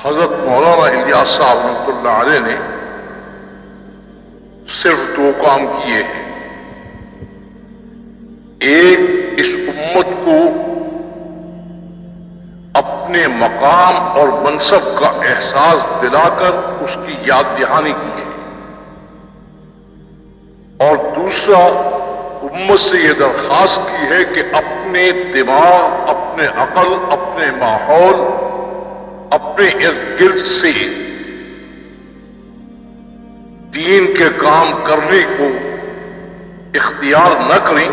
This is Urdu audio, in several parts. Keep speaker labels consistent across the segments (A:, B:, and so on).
A: حضرت مولانا الیاس صاحب رحمۃ اللہ علیہ نے صرف دو کام کیے ہیں. ایک، اس امت کو اپنے مقام اور منصب کا احساس دلا کر اس کی یاد دہانی کی ہے، اور دوسرا امت سے یہ درخواست کی ہے کہ اپنے دماغ، اپنے عقل، اپنے ماحول، اپنے ارد گرد سے دین کے کام کرنے کو اختیار نہ کریں،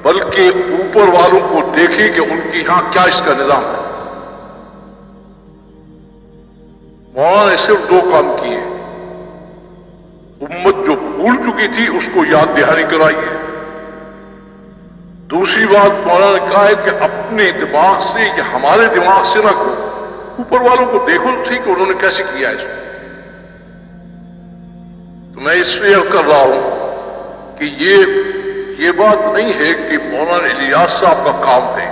A: بلکہ اوپر والوں کو دیکھیں کہ ان کی یہاں کیا اس کا نظام ہے. مولانا نے صرف دو کام کیے. امت جو بھول چکی تھی اس کو یاد دہانی کرائی ہے. دوسری بات مولانا نے کہا ہے کہ اپنے دماغ سے یا ہمارے دماغ سے نہ کرو، اوپر والوں کو دیکھو سی کہ انہوں نے کیسے کیا ہے اس کو. تو میں اس لیے کر رہا ہوں کہ یہ بات نہیں ہے کہ مولانا الیاس صاحب کا کام ہے.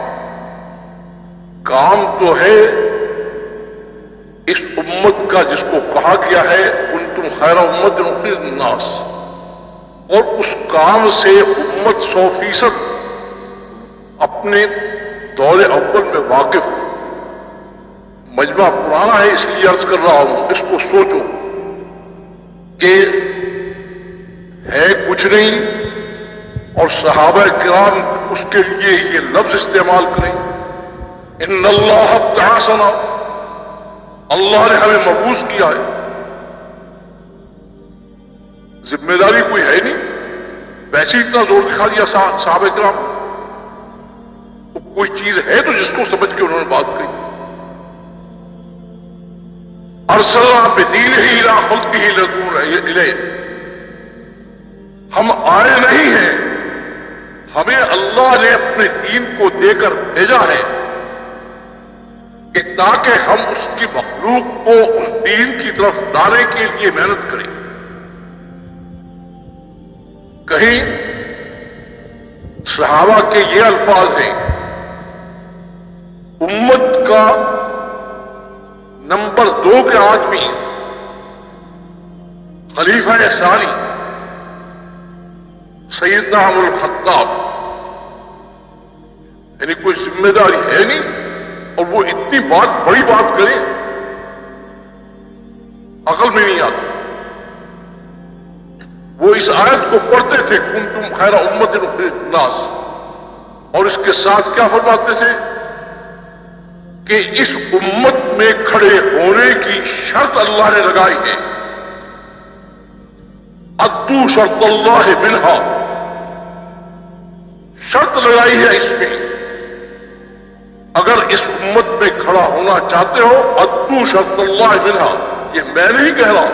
A: کام تو ہے اس امت کا جس کو کہا گیا ہے کنتم خیر امت اخرجت للناس، اور اس کام سے امت 100% اپنے دور اول میں واقف ہو. مجمع پرانا ہے اس لیے عرض کر رہا ہوں، اس کو سوچو کہ ہے کچھ نہیں، اور صحابہ کرام اس کے لیے یہ لفظ استعمال کریں، ان اللہ بعثنا، اللہ نے ہمیں مبعوث کیا ہے. ذمہ داری کوئی ہے نہیں، ویسے اتنا زور دکھا دیا صحابہ کرام. کوئی چیز ہے تو جس کو سمجھ کے انہوں نے بات کہی. ارسلنا بدینہ الی خلقہ لنظور الیہ، ہم آئے نہیں ہیں، ہمیں اللہ نے اپنے دین کو دے کر بھیجا ہے کہ تاکہ ہم اس کی مخلوق کو اس دین کی طرف لانے کے لیے محنت کریں. کہیں صحابہ کے یہ الفاظ ہیں، امت کا نمبر 2 کے آدمی خلیفہ ثانی سیدنا عمر الخطاب، یعنی کوئی ذمہ داری ہے نہیں، اور وہ اتنی بڑی بات کرے، عقل میں نہیں آتی. وہ اس آیت کو پڑھتے تھے کنتم خیر امت اخرجت للناس، اور اس کے ساتھ کیا فرماتے تھے کہ اس امت میں کھڑے ہونے کی شرط اللہ نے لگائی ہے، ادو شرط اللہ منہا، شرط لگائی ہے اس میں، اگر اس امت میں کھڑا ہونا چاہتے ہو ادو شرط اللہ منہا. یہ میں نہیں کہہ رہا،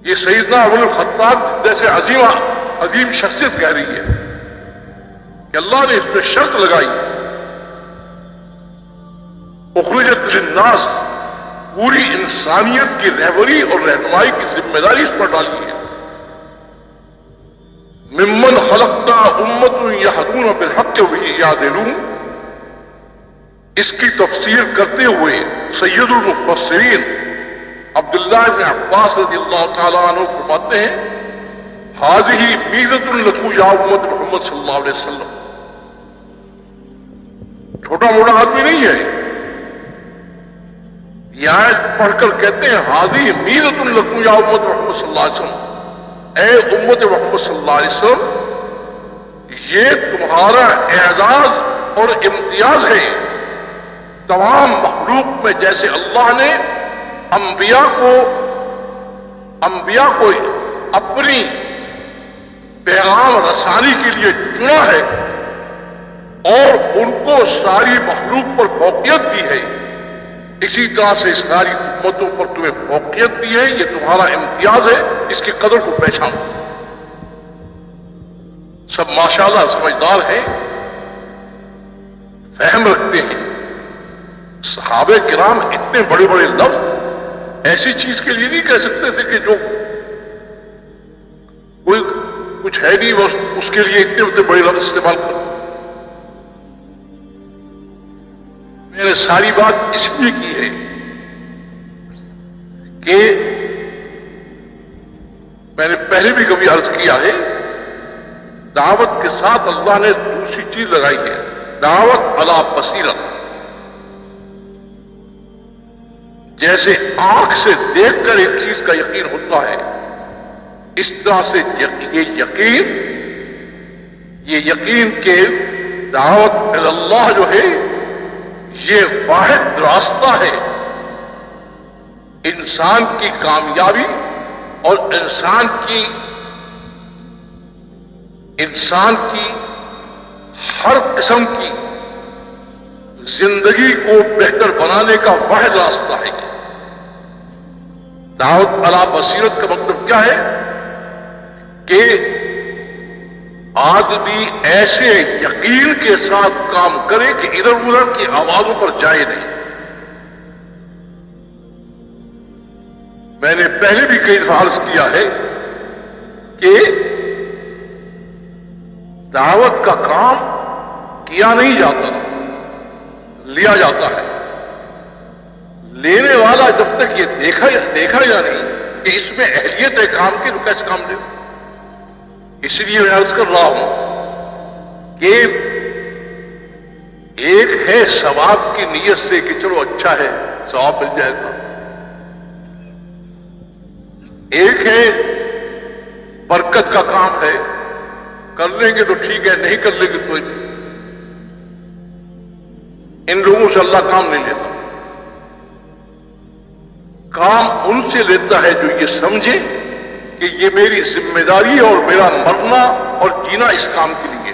A: یہ سیدنا عمر الخطاب جیسے عظیم شخصیت کہہ رہی ہے کہ اللہ نے اس میں شرط لگائی، اخرجت للناس، پوری انسانیت کی رہبری اور رہنمائی کی ذمہ داری اس پر ڈالی ہے. ممن خلقنا امت یہدون بالحق وبہ یعدلون، اس کی تفسیر کرتے ہوئے سید المفسرین عبداللہ بن عباس رضی اللہ تعالیٰ عنہ فرماتے ہیں ھذہ میزۃ لکم یا امت محمد صلی اللہ علیہ وسلم. چھوٹا موٹا آدمی نہیں ہے، یہ آیت پڑھ کر کہتے ہیں ھذہ میزۃ لکم یا امت محمد صلی اللہ علیہ وسلم، اے امت محمد صلی اللہ علیہ وسلم، یہ تمہارا اعزاز اور امتیاز ہے تمام مخلوق میں. جیسے اللہ نے انبیاء کو اپنی پیغام رسانی کے لیے چنا ہے اور ان کو ساری مخلوق پر فوقیت دی ہے، اسی طرح سے ساری امتوں پر تمہیں فوقیت دی ہے. یہ تمہارا امتیاز ہے، اس کی قدر کو پہچانو. سب ماشاءاللہ سمجھدار ہیں، فہم رکھتے ہیں. صحابہ کرام اتنے بڑے بڑے لفظ ایسی چیز کے لیے نہیں کہہ سکتے تھے کہ جو کوئی کچھ ہے نہیں بس اس کے لیے اتنے بڑے لفظ استعمال کرو. نے ساری بات اس لیے کی ہے کہ میں نے پہلے بھی کبھی عرض کیا ہے، دعوت کے ساتھ اللہ نے دوسری چیز لگائی ہے، دعوت علی بصیرت۔ جیسے آنکھ سے دیکھ کر ایک چیز کا یقین ہوتا ہے، اس طرح سے یہ یقین کہ دعوت اللہ جو ہے یہ واحد راستہ ہے انسان کی کامیابی اور انسان کی ہر قسم کی زندگی کو بہتر بنانے کا واحد راستہ ہے۔ دعوت علی بصیرت کا مطلب کیا ہے کہ آدمی ایسے یقین کے ساتھ کام کرے کہ ادھر ادھر کی آوازوں پر جائے نہیں۔ میں نے پہلے بھی کئی دفعہ عرض کیا ہے کہ دعوت کا کام کیا نہیں جاتا، لیا جاتا ہے۔ لینے والا جب تک یہ دیکھا یا نہیں کہ اس میں اہلیت ہے کام کی، تو کیسے کام دے؟ اس لیے میں عرض کر رہا ہوں کہ ایک ہے ثواب کی نیت سے کہ چلو اچھا ہے ثواب مل جائے گا، ایک ہے برکت کا کام ہے، کر لیں گے تو ٹھیک ہے، نہیں کر لیں گے تو ان لوگوں سے اللہ کام نہیں لیتا۔ کام ان سے لیتا ہے جو یہ سمجھے کہ یہ میری ذمہ داری ہے اور میرا مرنا اور جینا اس کام کے لیے۔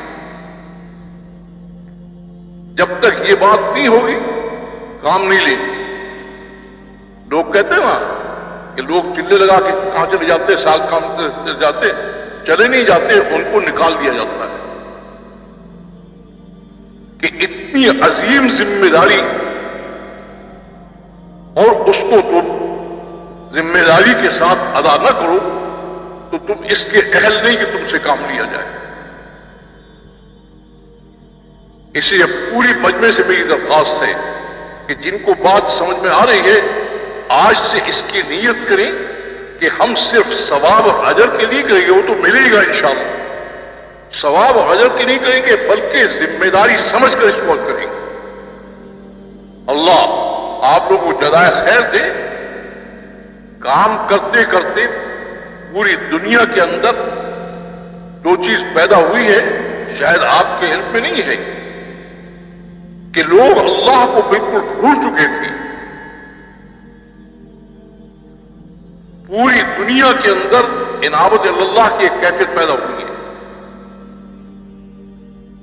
A: جب تک یہ بات نہیں ہوگی کام نہیں لیں گے۔ لوگ کہتے ہیں نا کہ لوگ چلے لگا کے کہاں چلے جاتے، سال کام جاتے، چلے نہیں جاتے، ان کو نکال دیا جاتا ہے کہ اتنی عظیم ذمہ داری اور اس کو تم ذمہ داری کے ساتھ ادا نہ کرو تو تم اس کے اہل نہیں کہ تم سے کام لیا جائے۔ اس لیے پوری مجمع سے میری درخواست ہے کہ جن کو بات سمجھ میں آ رہی ہے آج سے اس کی نیت کریں کہ ہم صرف ثواب اور اجر کے لیے کریں گے، وہ تو ملے گا انشاءاللہ، ثواب اور اجر کے نہیں کریں گے بلکہ ذمہ داری سمجھ کر اس کو کریں گے۔ اللہ آپ لوگوں کو جزائے خیر دے۔ کام کرتے کرتے پوری دنیا کے اندر دو چیز پیدا ہوئی ہے، شاید آپ کے علم میں نہیں ہے، کہ لوگ اللہ کو بالکل بھول چکے تھے۔ پوری دنیا کے اندر انابت اللہ کی ایک کیفیت پیدا ہوئی ہے،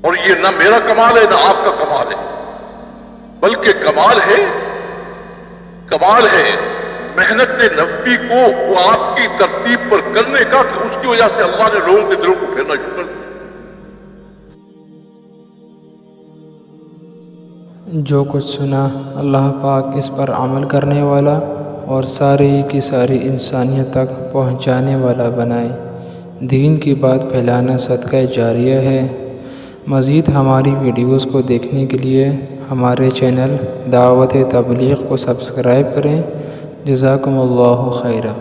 A: اور یہ نہ میرا کمال ہے نہ آپ کا کمال ہے، بلکہ کمال ہے محنت نبی کو وہ آپ کی ترتیب پر کرنے کا کہ اس کی وجہ سے اللہ نے لوگوں کے دلوں کو پھیرنا شروع کر دیا۔
B: جو کچھ سنا اللہ پاک اس پر عمل کرنے والا اور ساری کی ساری انسانیت تک پہنچانے والا بنائے۔ دین کی بات پھیلانا صدقہ جاریہ ہے۔ مزید ہماری ویڈیوز کو دیکھنے کے لیے ہمارے چینل دعوت تبلیغ کو سبسکرائب کریں۔ جزاکم اللہ خیرہ۔